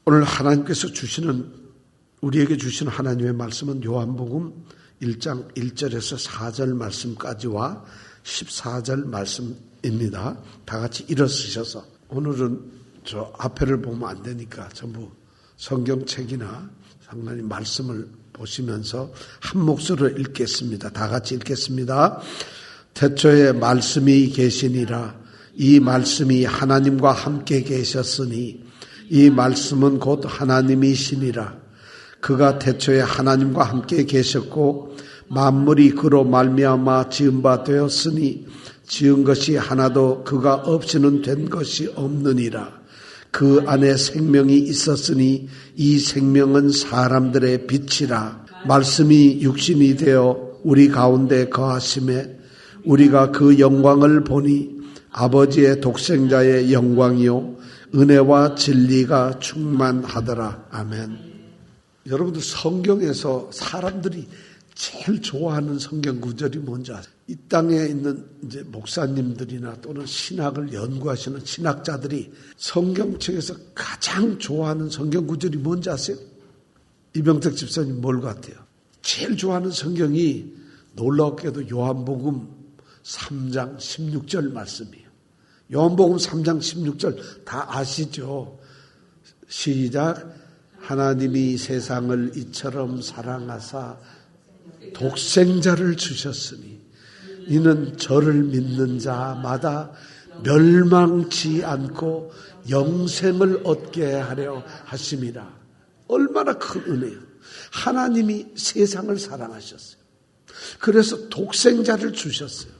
오늘 하나님께서 우리에게 주시는 하나님의 말씀은 요한복음 1장 1절에서 4절 말씀까지와 14절 말씀입니다. 다 같이 일어서셔서, 오늘은 저 앞에를 보면 안 되니까 전부 성경책이나 하나님 말씀을 보시면서 한 목소리로 읽겠습니다. 다 같이 읽겠습니다. 태초에 말씀이 계시니라. 이 말씀이 하나님과 함께 계셨으니 이 말씀은 곧 하나님이시니라. 그가 태초에 하나님과 함께 계셨고 만물이 그로 말미암아 지은 바 되었으니 지은 것이 하나도 그가 없이는 된 것이 없느니라. 그 안에 생명이 있었으니 이 생명은 사람들의 빛이라. 말씀이 육신이 되어 우리 가운데 거하심에 우리가 그 영광을 보니 아버지의 독생자의 영광이요 은혜와 진리가 충만하더라. 아멘. 여러분들, 성경에서 사람들이 제일 좋아하는 성경 구절이 뭔지 아세요? 이 땅에 있는 이제 목사님들이나 또는 신학을 연구하시는 신학자들이 성경책에서 가장 좋아하는 성경 구절이 뭔지 아세요? 이병택 집사님 뭘 같아요? 제일 좋아하는 성경이 놀랍게도 요한복음 3장 16절 말씀이에요. 요한복음 3장 16절 다 아시죠? 시작. 하나님이 세상을 이처럼 사랑하사 독생자를 주셨으니 이는 저를 믿는 자마다 멸망치 않고 영생을 얻게 하려 하심이라. 얼마나 큰 은혜예요. 하나님이 세상을 사랑하셨어요. 그래서 독생자를 주셨어요.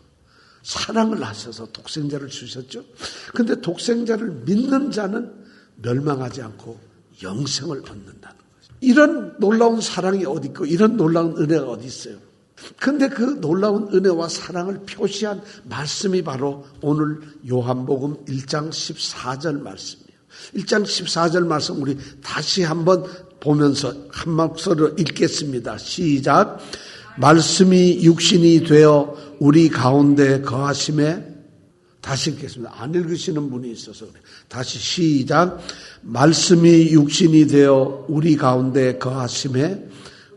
사랑을 하셔서 독생자를 주셨죠. 그런데 독생자를 믿는 자는 멸망하지 않고 영생을 얻는다는 거죠. 이런 놀라운 사랑이 어디 있고 이런 놀라운 은혜가 어디 있어요. 그런데 그 놀라운 은혜와 사랑을 표시한 말씀이 바로 오늘 요한복음 1장 14절 말씀이에요. 1장 14절 말씀 우리 다시 한번 보면서 한 목소리로 읽겠습니다. 시작. 말씀이 육신이 되어 우리 가운데 거하심에, 다시 읽겠습니다. 안 읽으시는 분이 있어서 그래. 다시 시작. 말씀이 육신이 되어 우리 가운데 거하심에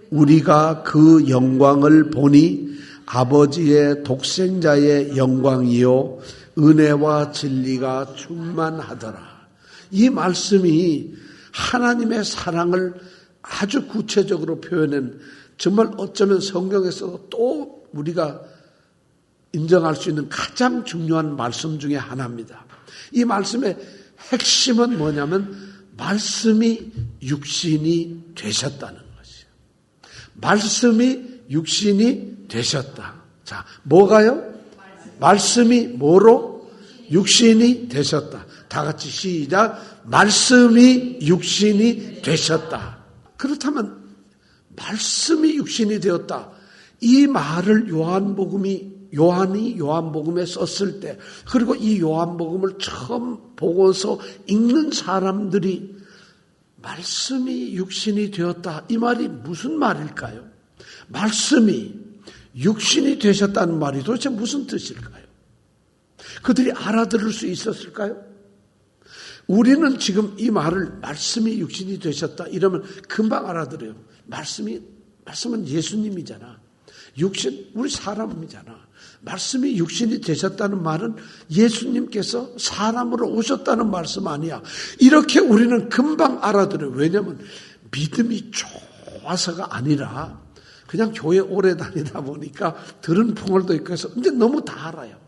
우리가 그 영광을 보니 아버지의 독생자의 영광이요 은혜와 진리가 충만하더라. 이 말씀이 하나님의 사랑을 아주 구체적으로 표현한, 정말 어쩌면 성경에서 또 우리가 인정할 수 있는 가장 중요한 말씀 중에 하나입니다. 이 말씀의 핵심은 뭐냐면 말씀이 육신이 되셨다는 것이에요. 말씀이 육신이 되셨다. 자, 뭐가요? 말씀이 뭐로? 육신이 되셨다. 다 같이 시작. 말씀이 육신이 되셨다. 그렇다면 말씀이 육신이 되었다. 이 말을 요한이 요한복음에 썼을 때, 그리고 이 요한복음을 처음 보고서 읽는 사람들이 말씀이 육신이 되었다. 이 말이 무슨 말일까요? 말씀이 육신이 되셨다는 말이 도대체 무슨 뜻일까요? 그들이 알아들을 수 있었을까요? 우리는 지금 이 말을 말씀이 육신이 되셨다 이러면 금방 알아들어요. 말씀은 예수님이잖아. 육신, 우리 사람이잖아. 말씀이 육신이 되셨다는 말은 예수님께서 사람으로 오셨다는 말씀 아니야. 이렇게 우리는 금방 알아들어요. 왜냐하면 믿음이 좋아서가 아니라 그냥 교회 오래 다니다 보니까 들은 풍월도 있고 해서 이제 너무 다 알아요.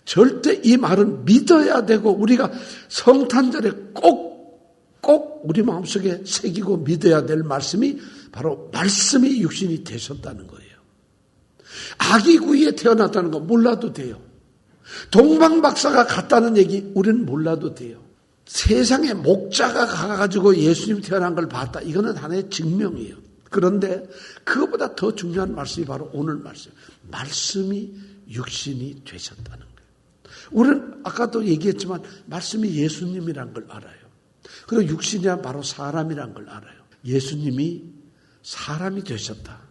절대 이 말은 믿어야 되고 우리가 성탄절에 꼭 우리 마음속에 새기고 믿어야 될 말씀이 바로 말씀이 육신이 되셨다는 거예요. 아기 구이에 태어났다는 거 몰라도 돼요. 동방박사가 갔다는 얘기 우리는 몰라도 돼요. 세상에 목자가 가가지고 예수님 태어난 걸 봤다. 이거는 하나의 증명이에요. 그런데 그것보다 더 중요한 말씀이 바로 오늘 말씀. 말씀이 육신이 되셨다는 거예요. 우리는 아까도 얘기했지만 말씀이 예수님이란 걸 알아요. 그리고 육신이란 바로 사람이란 걸 알아요. 예수님이 사람이 되셨다.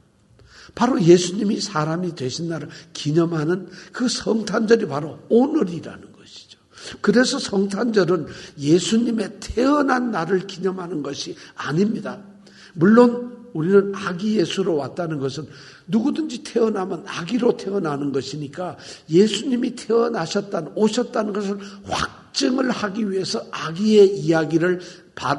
바로 예수님이 사람이 되신 날을 기념하는 그 성탄절이 바로 오늘이라는 것이죠. 그래서 성탄절은 예수님의 태어난 날을 기념하는 것이 아닙니다. 물론 우리는 아기 예수로 왔다는 것은 누구든지 태어나면 아기로 태어나는 것이니까 예수님이 오셨다는 것을 확증을 하기 위해서 아기의 이야기를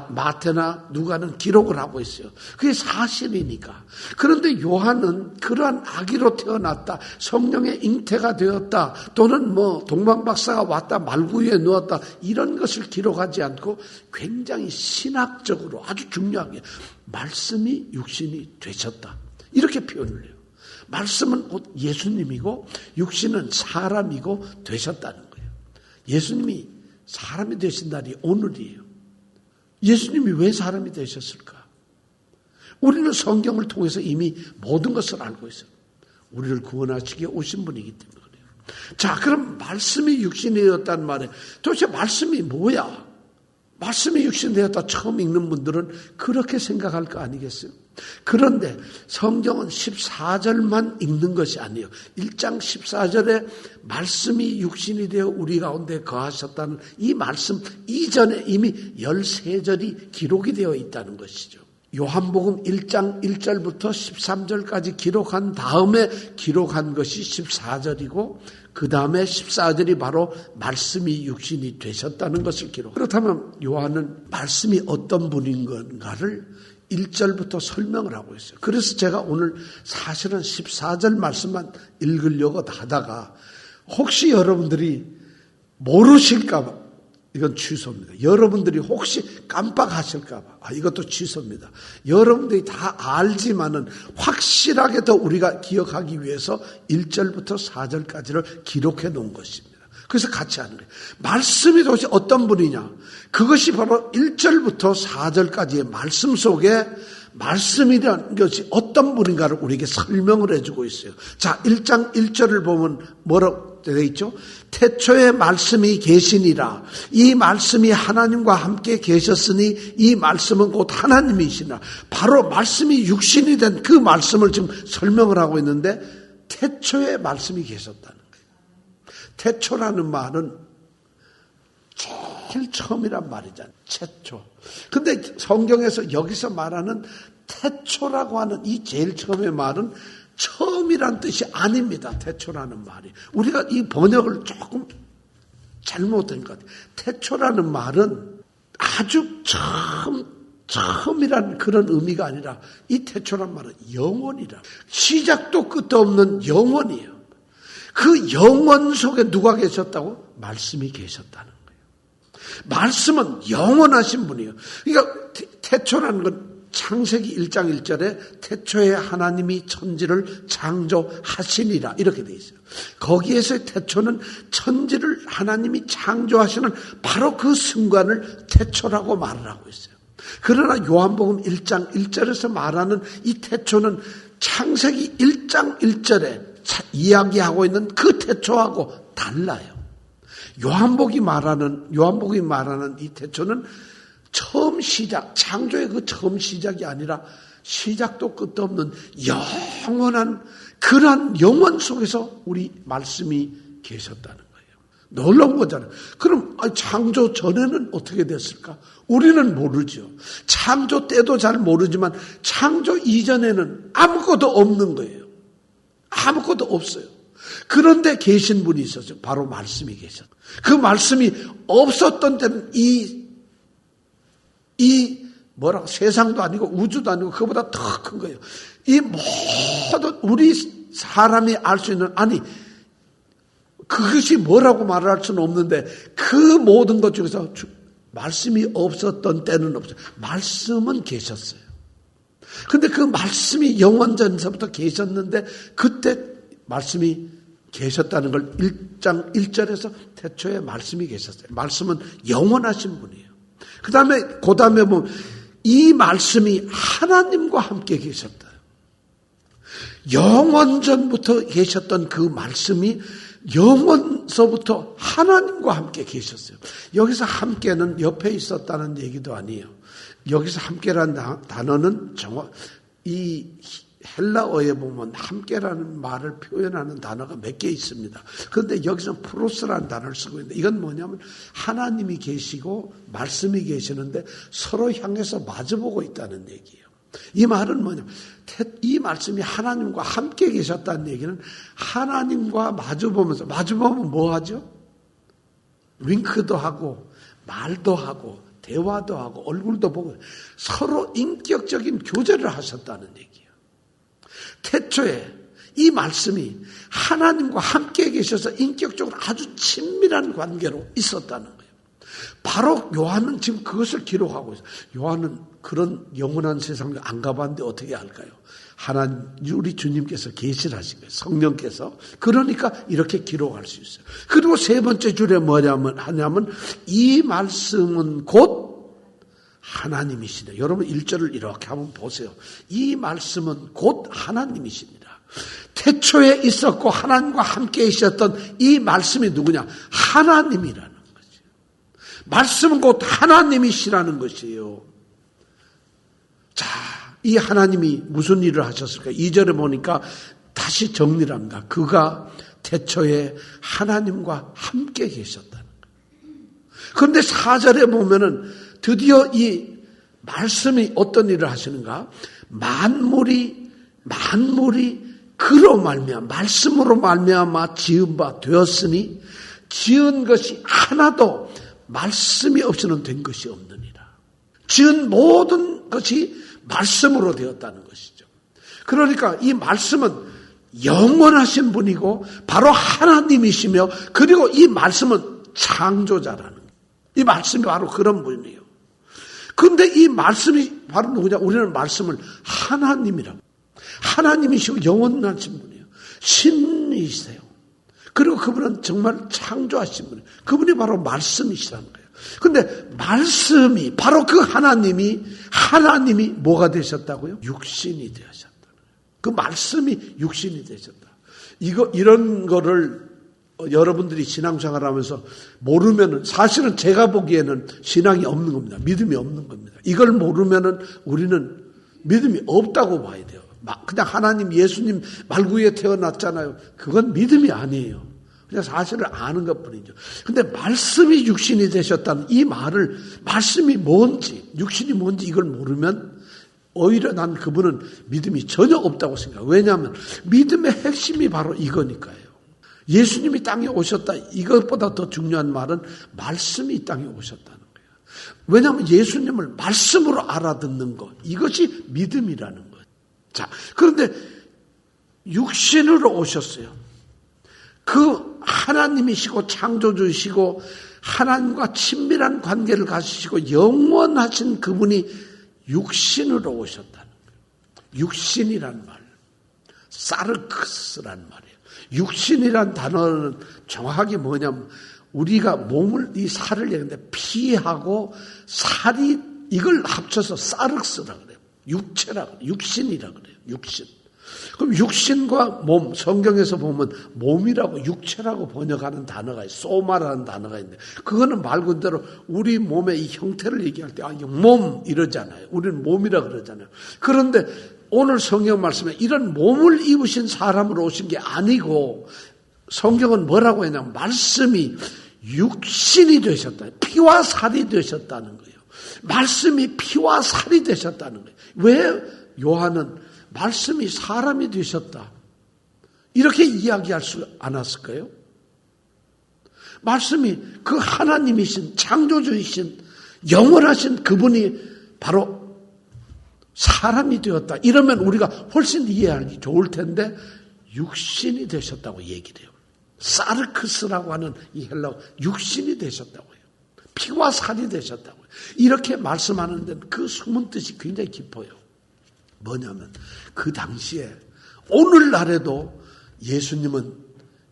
마태나 누가는 기록을 하고 있어요. 그게 사실이니까. 그런데 요한은 그러한 아기로 태어났다, 성령의 잉태가 되었다, 또는 동방박사가 왔다, 말구유에 누웠다, 이런 것을 기록하지 않고 굉장히 신학적으로 아주 중요하게 말씀이 육신이 되셨다, 이렇게 표현을 해요. 말씀은 곧 예수님이고 육신은 사람이고 되셨다는 거예요. 예수님이 사람이 되신 날이 오늘이에요. 예수님이 왜 사람이 되셨을까? 우리는 성경을 통해서 이미 모든 것을 알고 있어요. 우리를 구원하시기에 오신 분이기 때문에 그래요. 자, 그럼 말씀이 육신이 되었다는 말에 도대체 말씀이 뭐야? 말씀이 육신이 되었다 처음 읽는 분들은 그렇게 생각할 거 아니겠어요? 그런데 성경은 14절만 읽는 것이 아니에요. 1장 14절에 말씀이 육신이 되어 우리 가운데 거하셨다는 이 말씀 이전에 이미 13절이 기록이 되어 있다는 것이죠. 요한복음 1장 1절부터 13절까지 기록한 다음에 기록한 것이 14절이고 그 다음에 14절이 바로 말씀이 육신이 되셨다는 것을 기록. 그렇다면 요한은 말씀이 어떤 분인 건가를 1절부터 설명을 하고 있어요. 그래서 제가 오늘 사실은 14절 말씀만 읽으려고 하다가 혹시 여러분들이 모르실까 봐 이건 취소입니다. 여러분들이 혹시 깜빡하실까 봐 이것도 취소입니다. 여러분들이 다 알지만은 확실하게 더 우리가 기억하기 위해서 1절부터 4절까지를 기록해 놓은 것입니다. 그래서 같이 하는 거예요. 말씀이 도대체 어떤 분이냐? 그것이 바로 1절부터 4절까지의 말씀 속에 말씀이라는 것이 어떤 분인가를 우리에게 설명을 해주고 있어요. 자, 1장 1절을 보면 뭐라고 되어 있죠? 태초에 말씀이 계시니라. 이 말씀이 하나님과 함께 계셨으니 이 말씀은 곧 하나님이시라. 바로 말씀이 육신이 된 그 말씀을 지금 설명을 하고 있는데 태초에 말씀이 계셨다는 거예요. 태초라는 말은 제일 처음이란 말이잖아요. 태초. 근데 성경에서 여기서 말하는 태초라고 하는 이 제일 처음의 말은 처음이란 뜻이 아닙니다. 태초라는 말이. 우리가 이 번역을 조금 잘못된 것 같아요. 태초라는 말은 아주 처음이란 그런 의미가 아니라 이 태초란 말은 영원이라. 시작도 끝도 없는 영원이에요. 그 영원 속에 누가 계셨다고? 말씀이 계셨다는 거예요. 말씀은 영원하신 분이에요. 그러니까 태초라는 건 창세기 1장 1절에 태초에 하나님이 천지를 창조하시니라 이렇게 돼 있어요. 거기에서의 태초는 천지를 하나님이 창조하시는 바로 그 순간을 태초라고 말을 하고 있어요. 그러나 요한복음 1장 1절에서 말하는 이 태초는 창세기 1장 1절에 이야기하고 있는 그 태초하고 달라요. 요한복음이 말하는 이 태초는 처음 시작, 창조의 그 처음 시작이 아니라 시작도 끝도 없는 영원한 그런 영원 속에서 우리 말씀이 계셨다는 거예요. 놀라운 거잖아요. 그럼 창조 전에는 어떻게 됐을까? 우리는 모르죠. 창조 때도 잘 모르지만 창조 이전에는 아무것도 없는 거예요. 아무것도 없어요. 그런데 계신 분이 있었어요. 바로 말씀이 계셨어요. 그 말씀이 없었던 때는 세상도 아니고 우주도 아니고 그보다 더 큰 거예요. 이 모든 우리 사람이 알 수 있는 그것이 뭐라고 말할 수는 없는데 그 모든 것 중에서 말씀이 없었던 때는 없어요. 말씀은 계셨어요. 근데 그 말씀이 영원전서부터 계셨는데 그때 말씀이 계셨다는 걸 1장 1절에서 태초에 말씀이 계셨어요. 말씀은 영원하신 분이에요. 그 다음에 보면 이 말씀이 하나님과 함께 계셨다. 영원전부터 계셨던 그 말씀이 영원서부터 하나님과 함께 계셨어요. 여기서 함께는 옆에 있었다는 얘기도 아니에요. 여기서 함께라는 단어는 이 헬라어에 보면 함께라는 말을 표현하는 단어가 몇 개 있습니다. 그런데 여기서 프로스라는 단어를 쓰고 있는데 이건 뭐냐면 하나님이 계시고 말씀이 계시는데 서로 향해서 마주보고 있다는 얘기예요. 이 말은 뭐냐면 이 말씀이 하나님과 함께 계셨다는 얘기는 하나님과 마주보면 뭐 하죠? 윙크도 하고 말도 하고 대화도 하고 얼굴도 보고 서로 인격적인 교제를 하셨다는 얘기예요. 태초에 이 말씀이 하나님과 함께 계셔서 인격적으로 아주 친밀한 관계로 있었다는 거예요. 바로 요한은 지금 그것을 기록하고 있어요. 요한은 그런 영원한 세상을 안 가봤는데 어떻게 할까요? 하나님, 우리 주님께서 계시를 하신 거예요. 성령께서. 그러니까 이렇게 기록할 수 있어요. 그리고 세 번째 줄에 하냐면 이 말씀은 곧 하나님이시네. 여러분 1절을 이렇게 한번 보세요. 이 말씀은 곧 하나님이십니다. 태초에 있었고 하나님과 함께 있었던 이 말씀이 누구냐? 하나님이라는 거죠. 말씀은 곧 하나님이시라는 것이에요. 자, 이 하나님이 무슨 일을 하셨을까? 2절에 보니까 다시 정리를 합니다. 그가 태초에 하나님과 함께 계셨다는 거예요. 그런데 4절에 보면은 드디어 이 말씀이 어떤 일을 하시는가? 만물이 그로 말미암아 말씀으로 말미암아 지은 바 되었으니 지은 것이 하나도 말씀이 없이는 된 것이 없느니라. 지은 모든 것이 말씀으로 되었다는 것이죠. 그러니까 이 말씀은 영원하신 분이고 바로 하나님이시며 그리고 이 말씀은 창조자라는 거예요. 이 말씀이 바로 그런 분이에요. 그런데 이 말씀이 바로 누구냐? 우리는 말씀을 하나님이라고. 하나님이시고 영원하신 분이에요. 신이세요. 그리고 그분은 정말 창조하신 분이에요. 그분이 바로 말씀이시라는 거예요. 그런데 말씀이 바로 그 하나님이 뭐가 되셨다고요? 육신이 되셨다는 거예요. 그 말씀이 육신이 되셨다. 이런 거를 여러분들이 신앙생활하면서 모르면은 사실은 제가 보기에는 신앙이 없는 겁니다. 믿음이 없는 겁니다. 이걸 모르면은 우리는 믿음이 없다고 봐야 돼요. 그냥 하나님 예수님 말구에 태어났잖아요. 그건 믿음이 아니에요. 그냥 사실을 아는 것뿐이죠. 근데 말씀이 육신이 되셨다는 이 말을 말씀이 뭔지 육신이 뭔지 이걸 모르면 오히려 난 그분은 믿음이 전혀 없다고 생각해요. 왜냐하면 믿음의 핵심이 바로 이거니까요. 예수님이 땅에 오셨다. 이것보다 더 중요한 말은 말씀이 이 땅에 오셨다는 거예요. 왜냐하면 예수님을 말씀으로 알아듣는 것. 이것이 믿음이라는 거예요. 자, 그런데 육신으로 오셨어요. 그 하나님이시고 창조주이시고 하나님과 친밀한 관계를 가지시고 영원하신 그분이 육신으로 오셨다는 거예요. 육신이란 말. 사르크스란 말이에요. 육신이란 단어는 정확하게 뭐냐면 우리가 몸을 이 살을 얘기하는데 피하고 살이 이걸 합쳐서 사르크스라 그래요. 육체라 육신이라 그래요. 육신. 그럼 육신과 몸 성경에서 보면 몸이라고 육체라고 번역하는 단어가 있어요. 소마라는 단어가 있는데 그거는 말 그대로 우리 몸의 이 형태를 얘기할 때 몸 이러잖아요. 우리는 몸이라 그러잖아요. 그런데 오늘 성경 말씀에 이런 몸을 입으신 사람으로 오신 게 아니고 성경은 뭐라고 했냐면 말씀이 육신이 되셨다. 피와 살이 되셨다는 거예요. 말씀이 피와 살이 되셨다는 거예요. 왜 요한은 말씀이 사람이 되셨다. 이렇게 이야기할 수 않았을까요? 말씀이 그 하나님이신 창조주이신 영원하신 그분이 바로 사람이 되었다. 이러면 우리가 훨씬 이해하기 좋을 텐데 육신이 되셨다고 얘기를 해요. 사르크스라고 하는 이 헬라어 육신이 되셨다고 해요. 피와 살이 되셨다고 해요. 이렇게 말씀하는 데는 그 숨은 뜻이 굉장히 깊어요. 뭐냐면 그 당시에 오늘날에도 예수님은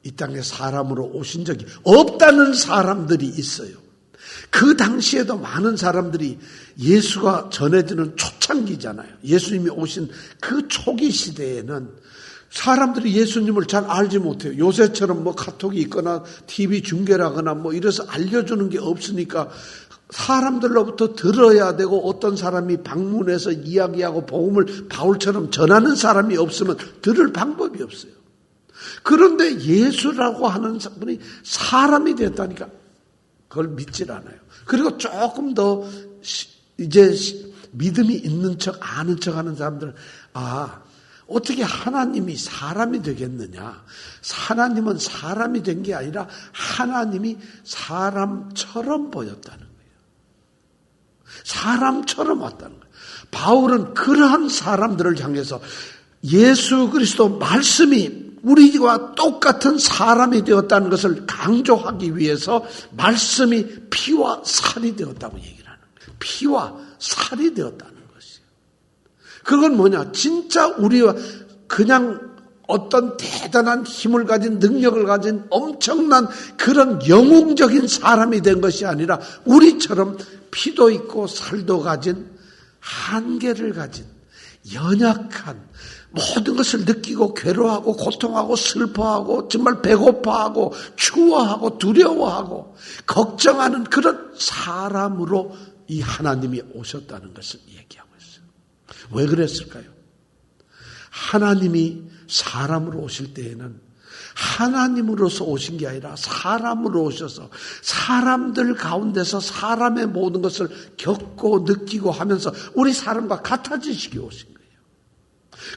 이 땅에 사람으로 오신 적이 없다는 사람들이 있어요. 그 당시에도 많은 사람들이 예수가 전해지는 초창기잖아요. 예수님이 오신 그 초기 시대에는 사람들이 예수님을 잘 알지 못해요. 요새처럼 뭐 카톡이 있거나 TV 중계라거나 뭐 이래서 알려주는 게 없으니까 사람들로부터 들어야 되고 어떤 사람이 방문해서 이야기하고 복음을 바울처럼 전하는 사람이 없으면 들을 방법이 없어요. 그런데 예수라고 하는 분이 사람이 되었다니까 그걸 믿질 않아요. 그리고 조금 더 이제 믿음이 있는 척 아는 척 하는 사람들은 어떻게 하나님이 사람이 되겠느냐. 하나님은 사람이 된 게 아니라 하나님이 사람처럼 보였다는 거예요. 사람처럼 왔다는 거예요. 바울은 그러한 사람들을 향해서 예수 그리스도 말씀이 우리와 똑같은 사람이 되었다는 것을 강조하기 위해서 말씀이 피와 살이 되었다고 얘기를 하는 거예요. 피와 살이 되었다는 것이에요. 그건 뭐냐? 진짜 우리와 그냥 어떤 대단한 힘을 가진 능력을 가진 엄청난 그런 영웅적인 사람이 된 것이 아니라 우리처럼 피도 있고 살도 가진 한계를 가진 연약한 모든 것을 느끼고 괴로워하고 고통하고 슬퍼하고 정말 배고파하고 추워하고 두려워하고 걱정하는 그런 사람으로 이 하나님이 오셨다는 것을 얘기하고 있어요. 왜 그랬을까요? 하나님이 사람으로 오실 때에는 하나님으로서 오신 게 아니라 사람으로 오셔서 사람들 가운데서 사람의 모든 것을 겪고 느끼고 하면서 우리 사람과 같아지시기 오신 거예요.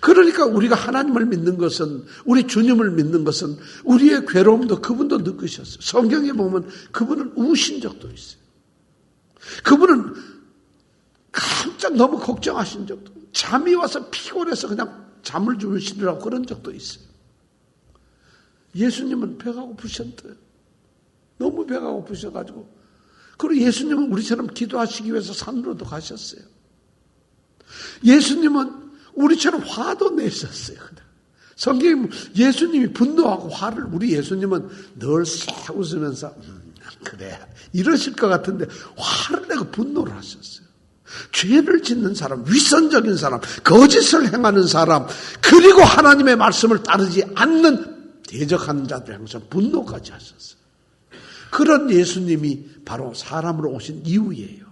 그러니까 우리가 하나님을 믿는 것은, 우리 주님을 믿는 것은 우리의 괴로움도 그분도 느끼셨어요. 성경에 보면 그분은 우신 적도 있어요. 그분은 깜짝 너무 걱정하신 적도, 잠이 와서 피곤해서 그냥 잠을 주무시더라고 그런 적도 있어요. 예수님은 배가 고프셨대요. 너무 배가 고프셔가지고. 그리고 예수님은 우리처럼 기도하시기 위해서 산으로도 가셨어요. 예수님은 우리처럼 화도 내셨어요. 성경에 예수님이 분노하고 화를, 우리 예수님은 늘 싹 웃으면서 그래 이러실 것 같은데 화를 내고 분노를 하셨어요. 죄를 짓는 사람, 위선적인 사람, 거짓을 행하는 사람, 그리고 하나님의 말씀을 따르지 않는 대적하는 자들 향해서 분노까지 하셨어요. 그런 예수님이 바로 사람으로 오신 이유예요.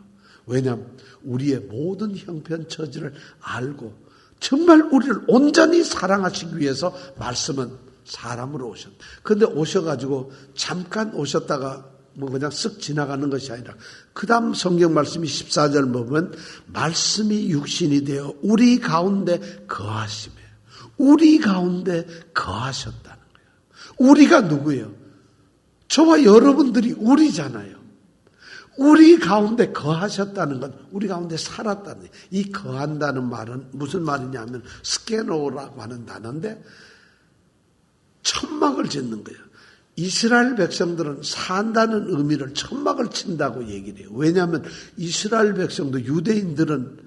왜냐하면 우리의 모든 형편처지를 알고 정말 우리를 온전히 사랑하시기 위해서 말씀은 사람으로 오셨다. 그런데 오셔가지고 잠깐 오셨다가 그냥 쓱 지나가는 것이 아니라 그 다음 성경 말씀이 14절 보면 말씀이 육신이 되어 우리 가운데 거하시며 우리 가운데 거하셨다는 거예요. 우리가 누구예요? 저와 여러분들이 우리잖아요. 우리 가운데 거하셨다는 건 우리 가운데 살았다는, 이 거한다는 말은 무슨 말이냐면 스케노라고 하는 단어인데 천막을 짓는 거예요. 이스라엘 백성들은 산다는 의미를 천막을 친다고 얘기를 해요. 왜냐하면 이스라엘 백성도, 유대인들은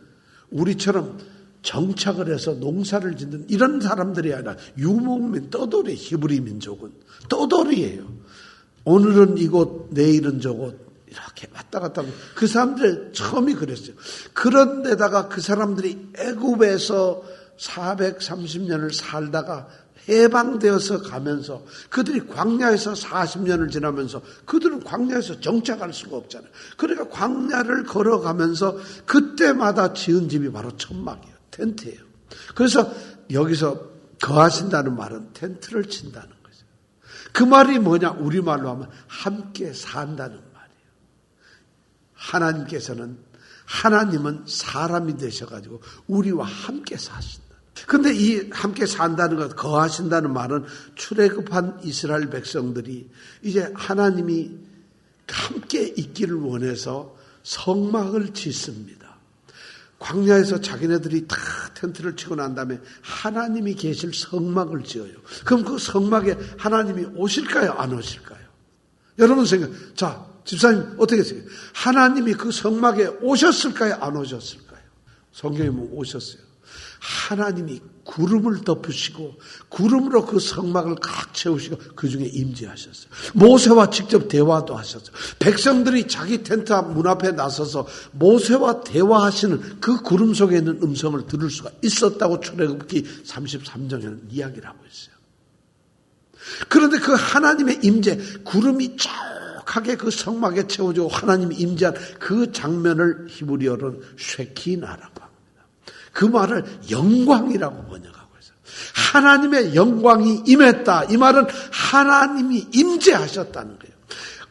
우리처럼 정착을 해서 농사를 짓는 이런 사람들이 아니라 유목민, 떠돌이, 히브리 민족은 떠돌이에요. 오늘은 이곳, 내일은 저곳 이렇게 왔다 갔다 하고, 그 사람들 처음이 그랬어요. 그런데다가 그 사람들이 애굽에서 430년을 살다가 해방되어서 가면서 그들이 광야에서 40년을 지나면서 그들은 광야에서 정착할 수가 없잖아요. 그러니까 광야를 걸어가면서 그때마다 지은 집이 바로 천막이에요. 텐트예요. 그래서 여기서 거하신다는 말은 텐트를 친다는 거죠. 그 말이 뭐냐? 우리말로 하면 함께 산다는 말이에요. 하나님은 사람이 되셔가지고 우리와 함께 사신다. 근데 이 함께 산다는 것, 거하신다는 말은 출애굽한 이스라엘 백성들이 이제 하나님이 함께 있기를 원해서 성막을 짓습니다. 광야에서 자기네들이 다 텐트를 치고 난 다음에 하나님이 계실 성막을 지어요. 그럼 그 성막에 하나님이 오실까요? 안 오실까요? 여러분 자, 집사님 어떻게 했어요? 하나님이 그 성막에 오셨을까요? 안 오셨을까요? 성경에 보면 오셨어요. 하나님이 구름을 덮으시고 구름으로 그 성막을 꽉 채우시고 그 중에 임재하셨어요. 모세와 직접 대화도 하셨어요. 백성들이 자기 텐트 문 앞에 나서서 모세와 대화하시는 그 구름 속에 있는 음성을 들을 수가 있었다고 출애굽기 33장에는 이야기를 하고 있어요. 그런데 그 하나님의 임재, 구름이 쫙 넉넉하게 그 성막에 채워지고 하나님이 임재한 그 장면을 히브리어로는 쉐키나라고 합니다. 그 말을 영광이라고 번역하고 있어요. 하나님의 영광이 임했다. 이 말은 하나님이 임재하셨다는 거예요.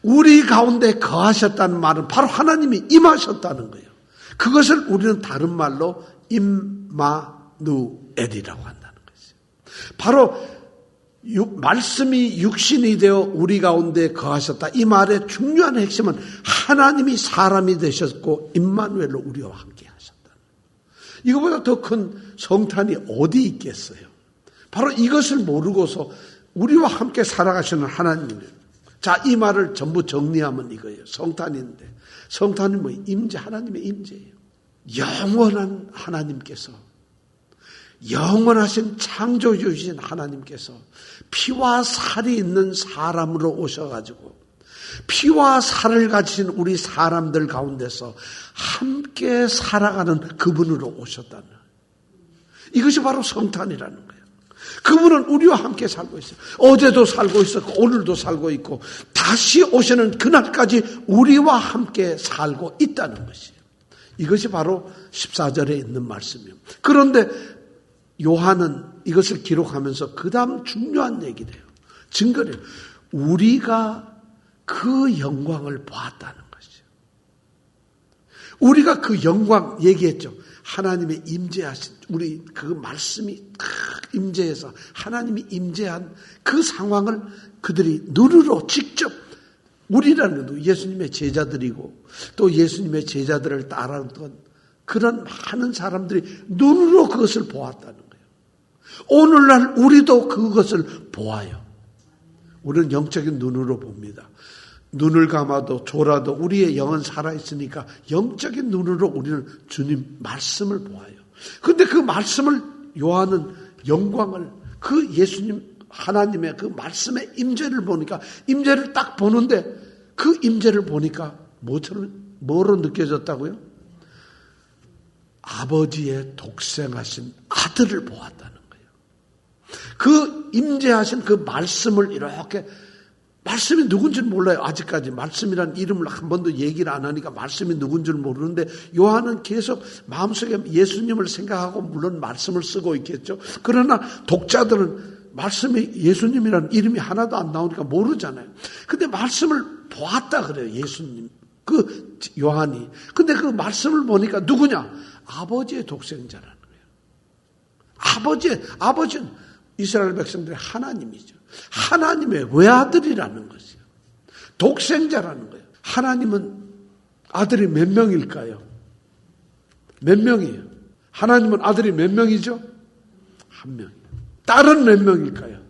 우리 가운데 거하셨다는 말은 바로 하나님이 임하셨다는 거예요. 그것을 우리는 다른 말로 임마누엘이라고 한다는 것이죠. 바로 말씀이 육신이 되어 우리 가운데 거하셨다. 이 말의 중요한 핵심은 하나님이 사람이 되셨고 임마누엘로 우리와 함께 하셨다. 이거보다 더 큰 성탄이 어디 있겠어요? 바로 이것을 모르고서 우리와 함께 살아가시는 하나님이에요. 자, 이 말을 전부 정리하면 이거예요. 성탄인데 성탄은 뭐 임재, 하나님의 임재예요. 영원한 하나님께서, 영원하신 창조주이신 하나님께서 피와 살이 있는 사람으로 오셔가지고 피와 살을 가진 우리 사람들 가운데서 함께 살아가는 그분으로 오셨다는, 이것이 바로 성탄이라는 거예요. 그분은 우리와 함께 살고 있어요. 어제도 살고 있었고 오늘도 살고 있고 다시 오시는 그날까지 우리와 함께 살고 있다는 것이에요. 이것이 바로 14절에 있는 말씀이에요. 그런데 요한은 이것을 기록하면서 그 다음 중요한 얘기를 해요. 증거를 해요. 우리가 그 영광을 보았다는 것이죠. 우리가 그 영광 얘기했죠. 하나님의 임재하신, 우리 그 말씀이 임재해서 하나님이 임재한 그 상황을 그들이 눈으로 직접, 우리라는 것도 예수님의 제자들이고 또 예수님의 제자들을 따르던 그런 많은 사람들이 눈으로 그것을 보았다는 거예요. 오늘날 우리도 그것을 보아요. 우리는 영적인 눈으로 봅니다. 눈을 감아도 졸아도 우리의 영은 살아있으니까 영적인 눈으로 우리는 주님 말씀을 보아요. 그런데 그 말씀을 요한은 영광을, 그 예수님 하나님의 그 말씀의 임재를 보니까, 임재를 딱 보는데 그 임재를 보니까 뭐로 느껴졌다고요? 아버지의 독생하신 아들을 보았다는 거예요. 그 임재하신 그 말씀을 이렇게, 말씀이 누군지는 몰라요. 아직까지 말씀이라는 이름을 한 번도 얘기를 안 하니까 말씀이 누군지는 모르는데 요한은 계속 마음속에 예수님을 생각하고 물론 말씀을 쓰고 있겠죠. 그러나 독자들은 말씀이 예수님이라는 이름이 하나도 안 나오니까 모르잖아요. 근데 말씀을 보았다 그래요. 예수님, 그 요한이. 근데 그 말씀을 보니까 누구냐? 아버지의 독생자라는 거예요. 아버지는 이스라엘 백성들의 하나님이죠. 하나님의 외아들이라는 것이요. 독생자라는 거예요. 하나님은 아들이 몇 명일까요? 몇 명이에요? 하나님은 아들이 몇 명이죠? 한 명이에요. 딸은 몇 명일까요?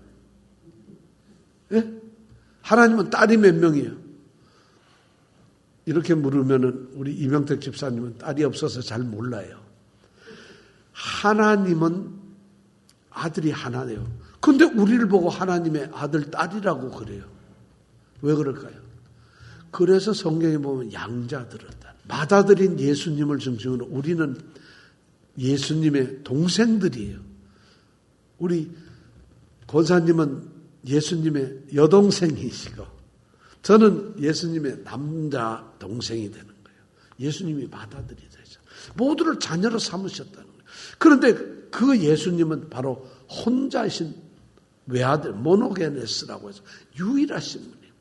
예? 하나님은 딸이 몇 명이에요? 이렇게 물으면은 우리 이명택 집사님은 딸이 없어서 잘 몰라요. 하나님은 아들이 하나예요. 근데 우리를 보고 하나님의 아들, 딸이라고 그래요. 왜 그럴까요? 그래서 성경에 보면 양자들었다. 맏아들인 예수님을 중심으로 우리는 예수님의 동생들이에요. 우리 권사님은 예수님의 여동생이시고 저는 예수님의 남자 동생이 되는 거예요. 예수님이 맏아들이 되죠. 모두를 자녀로 삼으셨다는 거예요. 그런데 그 예수님은 바로 혼자신 외아들, 모노게네스라고 해서 유일하신 분이에요.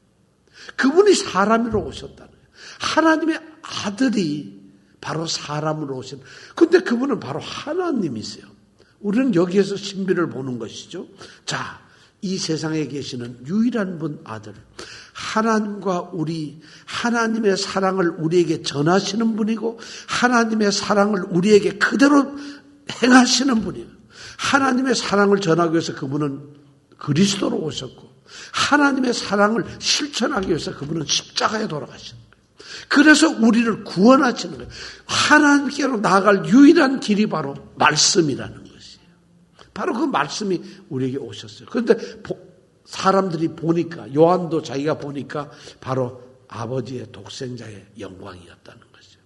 그분이 사람으로 오셨다는 거예요. 하나님의 아들이 바로 사람으로 오신. 근데 그분은 바로 하나님이세요. 우리는 여기에서 신비를 보는 것이죠. 자, 이 세상에 계시는 유일한 분 아들, 하나님과 우리, 하나님의 사랑을 우리에게 전하시는 분이고 하나님의 사랑을 우리에게 그대로 행하시는 분이에요. 하나님의 사랑을 전하기 위해서 그분은 그리스도로 오셨고 하나님의 사랑을 실천하기 위해서 그분은 십자가에 돌아가신 거예요. 그래서 우리를 구원하시는 거예요. 하나님께로 나아갈 유일한 길이 바로 말씀이라는 것이에요. 바로 그 말씀이 우리에게 오셨어요. 그런데 사람들이 보니까, 요한도 자기가 보니까 바로 아버지의 독생자의 영광이었다는 것이죠.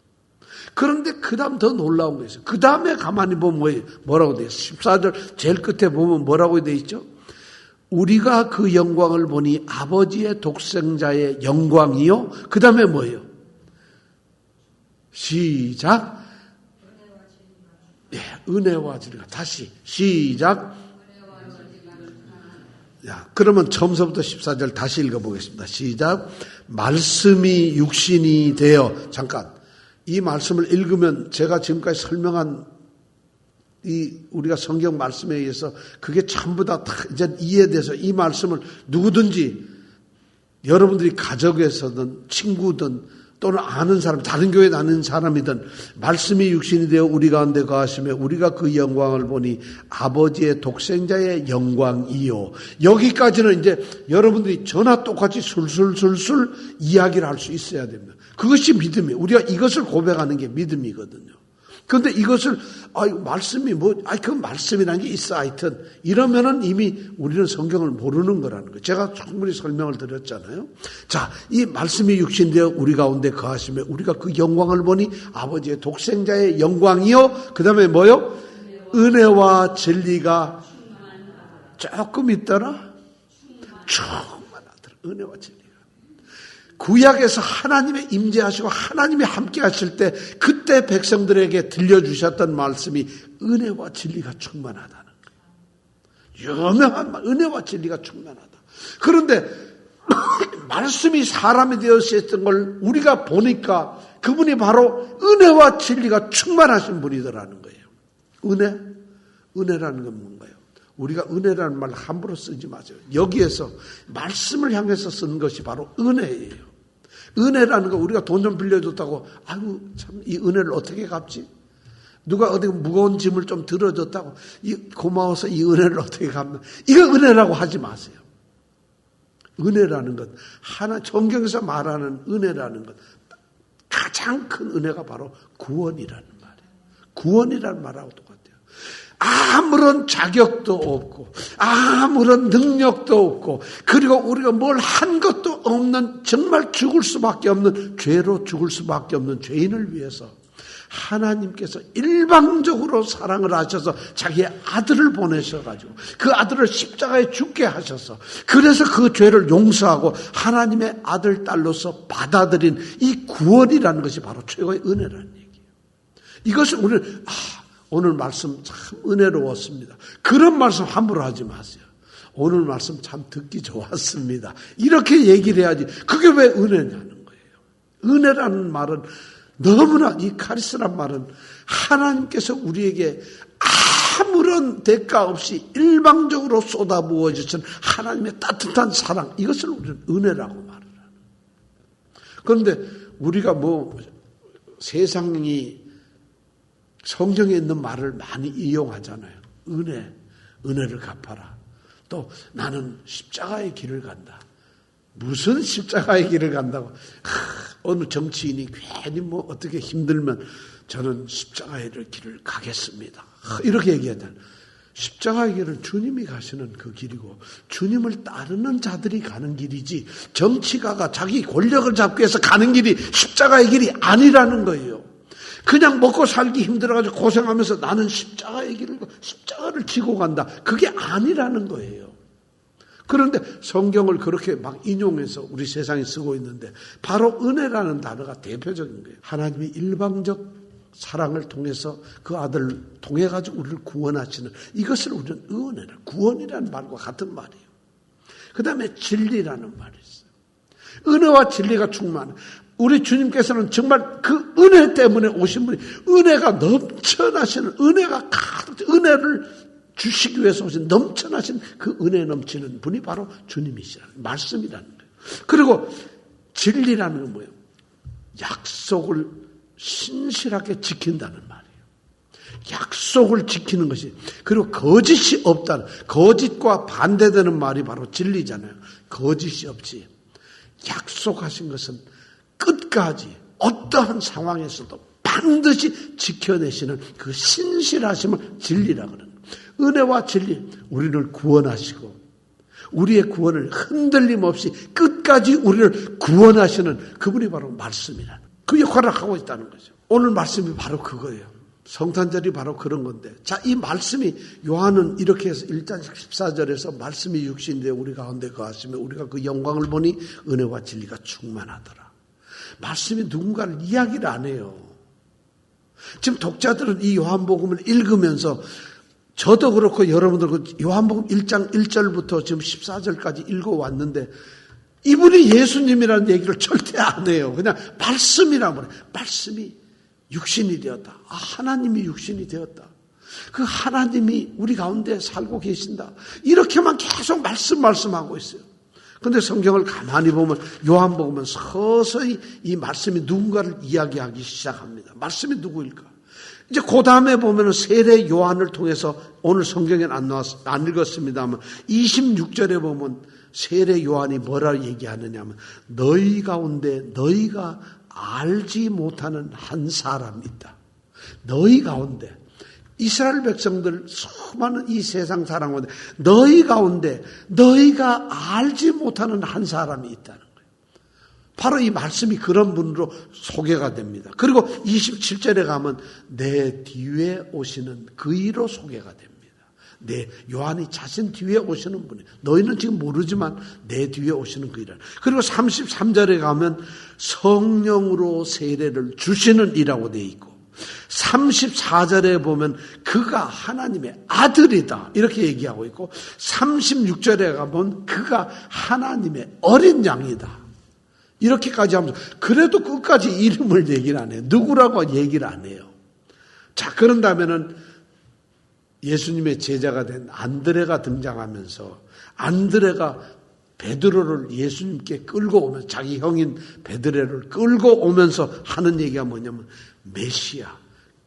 그런데 그 다음 더 놀라운 게 있어요. 그 다음에 가만히 보면 뭐라고 되어 있어요? 14절 제일 끝에 보면 뭐라고 되어 있죠? 우리가 그 영광을 보니 아버지의 독생자의 영광이요. 그 다음에 뭐예요? 시작. 예, 은혜와 진리가. 다시 시작. 야, 그러면 처음서부터 14절 다시 읽어보겠습니다. 시작. 말씀이 육신이 되어. 잠깐. 이 말씀을 읽으면 제가 지금까지 설명한 우리가 성경 말씀에 의해서 그게 전부 다 이제 이해돼서 이 말씀을 누구든지 여러분들이 가족에서든 친구든 또는 아는 사람, 다른 교회 다니는 사람이든 말씀이 육신이 되어 우리 가운데 거하시며 우리가 그 영광을 보니 아버지의 독생자의 영광이요. 여기까지는 이제 여러분들이 저나 똑같이 술술술술 이야기를 할 수 있어야 됩니다. 그것이 믿음이에요. 우리가 이것을 고백하는 게 믿음이거든요. 그런데 이것을 말씀이 그 말씀이라는 게 있어. 하여튼 이러면은 이미 우리는 성경을 모르는 거라는 거예요. 제가 충분히 설명을 드렸잖아요. 자, 이 말씀이 육신되어 우리 가운데 거하시며 우리가 그 영광을 보니 아버지의 독생자의 영광이요. 그 다음에 뭐요? 은혜와 진리가 조금 있더라. 충만하더라. 은혜와 진리가. 구약에서 하나님의 임재하시고 하나님이 함께 하실 때 그때 백성들에게 들려주셨던 말씀이 은혜와 진리가 충만하다는 거예요. 유명한 말, 은혜와 진리가 충만하다. 그런데 말씀이 사람이 되었을 걸 우리가 보니까 그분이 바로 은혜와 진리가 충만하신 분이더라는 거예요. 은혜라는 건 뭔가요? 우리가 은혜라는 말 함부로 쓰지 마세요. 여기에서 말씀을 향해서 쓰는 것이 바로 은혜예요. 은혜라는 거 우리가 돈 좀 빌려줬다고 아유 참 이 은혜를 어떻게 갚지? 누가 어디 무거운 짐을 좀 들어줬다고 고마워서 이 은혜를 어떻게 갚나? 이거 은혜라고 하지 마세요. 은혜라는 것 성경에서 말하는 은혜라는 것 가장 큰 은혜가 바로 구원이라는 말이에요. 구원이라는 말하고 똑같아요. 아무런 자격도 없고 아무런 능력도 없고 그리고 우리가 뭘 한 것도 없는 정말 죽을 수밖에 없는 죄로 죽을 수밖에 없는 죄인을 위해서 하나님께서 일방적으로 사랑을 하셔서 자기의 아들을 보내셔가지고 그 아들을 십자가에 죽게 하셔서 그래서 그 죄를 용서하고 하나님의 아들 딸로서 받아들인 이 구원이라는 것이 바로 최고의 은혜라는 얘기예요. 이것을 우리는 오늘 말씀 참 은혜로웠습니다. 그런 말씀 함부로 하지 마세요. 오늘 말씀 참 듣기 좋았습니다. 이렇게 얘기를 해야지. 그게 왜 은혜냐는 거예요. 은혜라는 말은 너무나 이 카리스란 말은 하나님께서 우리에게 아무런 대가 없이 일방적으로 쏟아부어 주신 하나님의 따뜻한 사랑 이것을 우리는 은혜라고 말을 하는 거예요. 그런데 우리가 세상이 성경에 있는 말을 많이 이용하잖아요. 은혜를 갚아라. 또 나는 십자가의 길을 간다. 무슨 십자가의 길을 간다고? 어느 정치인이 괜히 어떻게 힘들면 저는 십자가의 길을 가겠습니다. 이렇게 얘기하잖아요. 십자가의 길은 주님이 가시는 그 길이고 주님을 따르는 자들이 가는 길이지 정치가가 자기 권력을 잡기 위해서 가는 길이 십자가의 길이 아니라는 거예요. 그냥 먹고 살기 힘들어가지고 고생하면서 나는 십자가를 지고 간다. 그게 아니라는 거예요. 그런데 성경을 그렇게 막 인용해서 우리 세상에 쓰고 있는데 바로 은혜라는 단어가 대표적인 거예요. 하나님이 일방적 사랑을 통해서 그 아들을 통해가지고 우리를 구원하시는 이것을 우리는 구원이라는 말과 같은 말이에요. 그 다음에 진리라는 말이 있어요. 은혜와 진리가 충만해. 우리 주님께서는 정말 그 은혜 때문에 오신 분이 은혜가 넘쳐나시는 은혜가 가득 은혜를 주시기 위해서 오신 넘쳐나신 그 은혜 넘치는 분이 바로 주님이시라는 말씀이라는 거예요. 그리고 진리라는 건 뭐예요? 약속을 신실하게 지킨다는 말이에요. 약속을 지키는 것이 그리고 거짓이 없다는 거짓과 반대되는 말이 바로 진리잖아요. 거짓이 없지. 약속하신 것은 끝까지 어떠한 상황에서도 반드시 지켜내시는 그 신실하심을 진리라고 하는 거예요. 은혜와 진리, 우리를 구원하시고 우리의 구원을 흔들림 없이 끝까지 우리를 구원하시는 그분이 바로 말씀이라는 그 역할을 하고 있다는 거죠. 오늘 말씀이 바로 그거예요. 성탄절이 바로 그런 건데. 자, 이 말씀이 요한은 이렇게 해서 1장 14절에서 말씀이 육신인데 우리 가운데 거하시며 우리가 그 영광을 보니 은혜와 진리가 충만하더라. 말씀이 누군가를 이야기를 안 해요. 지금 독자들은 이 요한복음을 읽으면서 저도 그렇고 여러분들 요한복음 1장 1절부터 지금 14절까지 읽어왔는데 이분이 예수님이라는 얘기를 절대 안 해요. 그냥 말씀이라고 그래요. 말씀이 육신이 되었다. 아, 하나님이 육신이 되었다. 그 하나님이 우리 가운데 살고 계신다. 이렇게만 계속 말씀하고 있어요. 그런데 성경을 가만히 보면 요한복음은 서서히 이 말씀이 누군가를 이야기하기 시작합니다. 말씀이 누구일까? 이제 그 다음에 보면 세례 요한을 통해서 오늘 성경에는 안 읽었습니다만 26절에 보면 세례 요한이 뭐라 얘기하느냐 하면 너희 가운데 너희가 알지 못하는 한 사람이 있다. 너희 가운데 이스라엘 백성들 수많은 이 세상 사람 가운데 너희 가운데 너희가 알지 못하는 한 사람이 있다는 거예요. 바로 이 말씀이 그런 분으로 소개가 됩니다. 그리고 27절에 가면 내 뒤에 오시는 그이로 소개가 됩니다. 내 요한이 자신 뒤에 오시는 분이 너희는 지금 모르지만 내 뒤에 오시는 그이라. 그리고 33절에 가면 성령으로 세례를 주시는 이라고 되어 있고 34절에 보면 그가 하나님의 아들이다 이렇게 얘기하고 있고 36절에 가면 그가 하나님의 어린 양이다 이렇게까지 하면서 그래도 끝까지 이름을 얘기를 안 해요. 누구라고 얘기를 안 해요. 자, 그런다면은 예수님의 제자가 된 안드레가 등장하면서 안드레가 베드로를 예수님께 끌고 오면서 자기 형인 베드로를 끌고 오면서 하는 얘기가 뭐냐면 메시아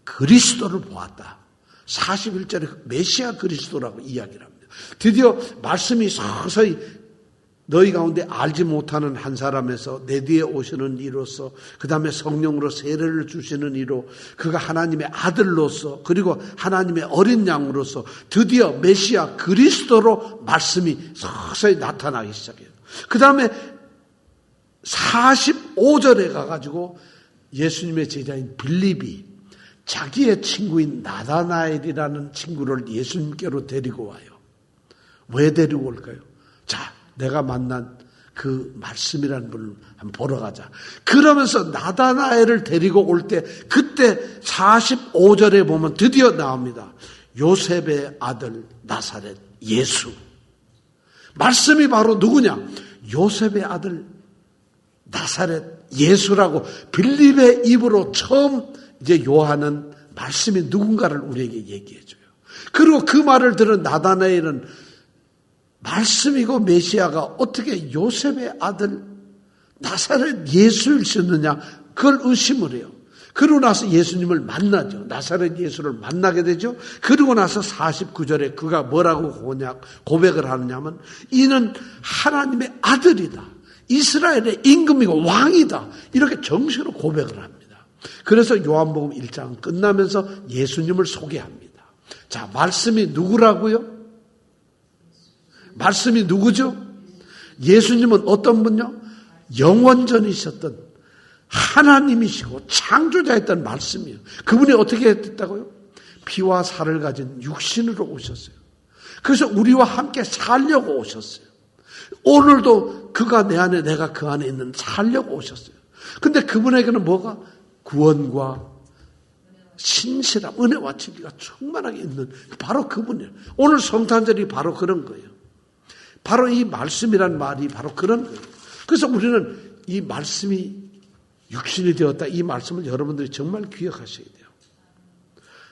그리스도를 보았다. 41절에 메시아 그리스도라고 이야기를 합니다. 드디어 말씀이 서서히 너희 가운데 알지 못하는 한 사람에서 내 뒤에 오시는 이로서 그 다음에 성령으로 세례를 주시는 이로 그가 하나님의 아들로서 그리고 하나님의 어린 양으로서 드디어 메시아 그리스도로 말씀이 서서히 나타나기 시작해요. 그 다음에 45절에 가가지고 예수님의 제자인 빌립이 자기의 친구인 나다나엘이라는 친구를 예수님께로 데리고 와요. 왜 데리고 올까요? 자, 내가 만난 그 말씀이라는 분을 한번 보러 가자. 그러면서 나다나엘을 데리고 올 때 그때 45절에 보면 드디어 나옵니다. 요셉의 아들 나사렛 예수. 말씀이 바로 누구냐? 요셉의 아들 나사렛 예수라고 빌립의 입으로 처음 이제 요한은 말씀이 누군가를 우리에게 얘기해 줘요. 그리고 그 말을 들은 나다나엘은 말씀이고 메시아가 어떻게 요셉의 아들 나사렛 예수일 수 있느냐 그걸 의심을 해요. 그러고 나서 예수님을 만나죠. 나사렛 예수를 만나게 되죠. 그러고 나서 49절에 그가 뭐라고 고백을 하느냐면 이는 하나님의 아들이다. 이스라엘의 임금이고 왕이다. 이렇게 정식으로 고백을 합니다. 그래서 요한복음 1장 끝나면서 예수님을 소개합니다. 자, 말씀이 누구라고요? 말씀이 누구죠? 예수님은 어떤 분요? 영원전이셨던 하나님이시고 창조자였던 말씀이에요. 그분이 어떻게 됐다고요? 피와 살을 가진 육신으로 오셨어요. 그래서 우리와 함께 살려고 오셨어요. 오늘도 그가 내 안에 내가 그 안에 있는 살려고 오셨어요. 근데 그분에게는 뭐가? 구원과 신실함, 은혜와 진리가 충만하게 있는 바로 그분이에요. 오늘 성탄절이 바로 그런 거예요. 바로 이 말씀이란 말이 바로 그런 거예요. 그래서 우리는 이 말씀이 육신이 되었다. 이 말씀을 여러분들이 정말 기억하셔야 돼요.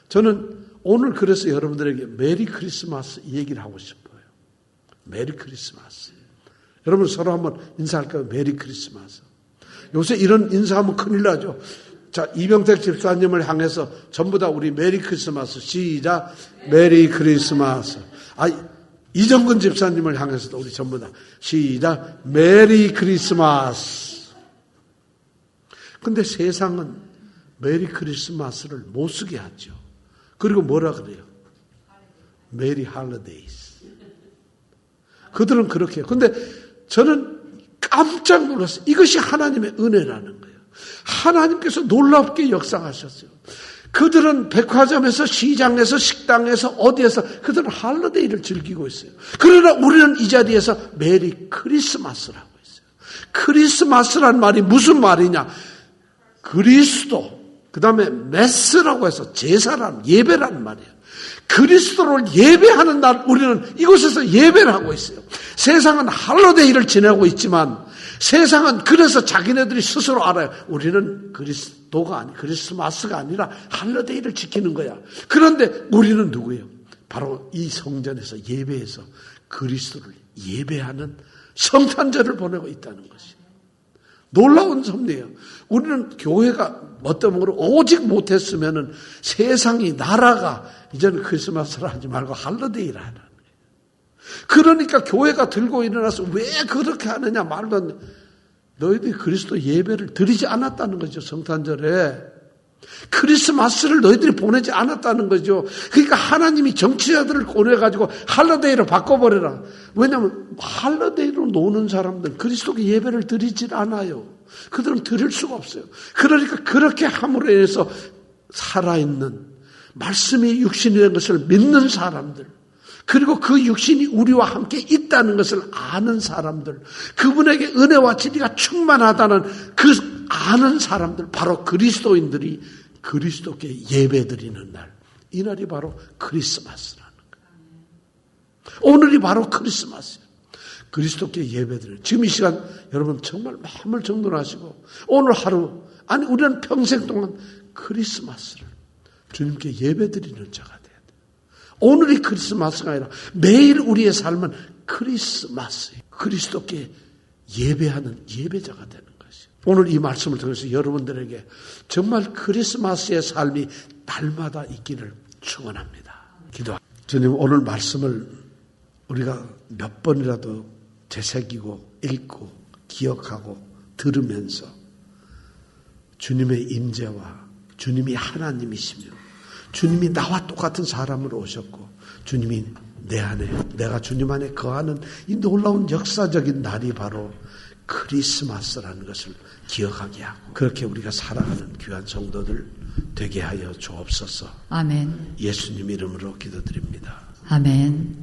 저는 오늘 그래서 여러분들에게 메리 크리스마스 이 얘기를 하고 싶어요. 메리 크리스마스. 여러분 서로 한번 인사할까요? 메리 크리스마스. 요새 이런 인사하면 큰일 나죠. 자, 이병택 집사님을 향해서 전부 다 우리 메리 크리스마스 시작. 메리 크리스마스. 이정근 집사님을 향해서도 우리 전부 다 시작. 메리 크리스마스. 근데 세상은 메리 크리스마스를 못 쓰게 하죠. 그리고 뭐라 그래요? 메리 할리데이스. 그들은 그렇게 해요. 근데 저는 깜짝 놀랐어요. 이것이 하나님의 은혜라는 거예요. 하나님께서 놀랍게 역사하셨어요. 그들은 백화점에서, 시장에서, 식당에서, 어디에서 그들은 할러데이를 즐기고 있어요. 그러나 우리는 이 자리에서 메리 크리스마스를 하고 있어요. 크리스마스란 말이 무슨 말이냐? 그리스도, 그 다음에 메스라고 해서 제사란, 예배란 말이에요. 그리스도를 예배하는 날 우리는 이곳에서 예배를 하고 있어요. 세상은 할러데이를 지내고 있지만 세상은 그래서 자기네들이 스스로 알아요. 우리는 크리스마스가 아니라 할러데이를 지키는 거야. 그런데 우리는 누구예요? 바로 이 성전에서 예배해서 그리스도를 예배하는 성탄절을 보내고 있다는 것이에요. 놀라운 섭리예요. 우리는 교회가 어떤 오직 못했으면은 세상이 나라가 이제는 크리스마스를 하지 말고 할러데이를 하라. 그러니까 교회가 들고 일어나서 왜 그렇게 하느냐 말도 안 돼. 너희들이 그리스도 예배를 드리지 않았다는 거죠. 성탄절에. 크리스마스를 너희들이 보내지 않았다는 거죠. 그러니까 하나님이 정치자들을 보내가지고 할러데이로 바꿔버려라. 왜냐하면 할러데이로 노는 사람들은 그리스도께 예배를 드리질 않아요. 그들은 드릴 수가 없어요. 그러니까 그렇게 함으로 인해서 살아있는 말씀이 육신이 된 것을 믿는 사람들, 그리고 그 육신이 우리와 함께 있다는 것을 아는 사람들, 그분에게 은혜와 진리가 충만하다는 그 아는 사람들, 바로 그리스도인들이 그리스도께 예배드리는 날, 이 날이 바로 크리스마스라는 거예요. 오늘이 바로 크리스마스예요. 그리스도께 예배드리는, 지금 이 시간 여러분 정말 마음을 정돈하시고 오늘 하루, 아니 우리는 평생 동안 크리스마스를 주님께 예배드리는 자가 돼야 돼요. 오늘이 크리스마스가 아니라 매일 우리의 삶은 크리스마스예요. 그리스도께 예배하는 예배자가 되는 것이에요. 오늘 이 말씀을 통해서 여러분들에게 정말 크리스마스의 삶이 날마다 있기를 축원합니다. 기도합니다. 주님, 오늘 말씀을 우리가 몇 번이라도 되새기고 읽고 기억하고 들으면서 주님의 임재와 주님이 하나님이시며 주님이 나와 똑같은 사람으로 오셨고 주님이 내 안에, 내가 주님 안에 거하는 이 놀라운 역사적인 날이 바로 크리스마스라는 것을 기억하게 하고 그렇게 우리가 살아가는 귀한 성도들 되게 하여 주옵소서. 아멘. 예수님 이름으로 기도드립니다. 아멘.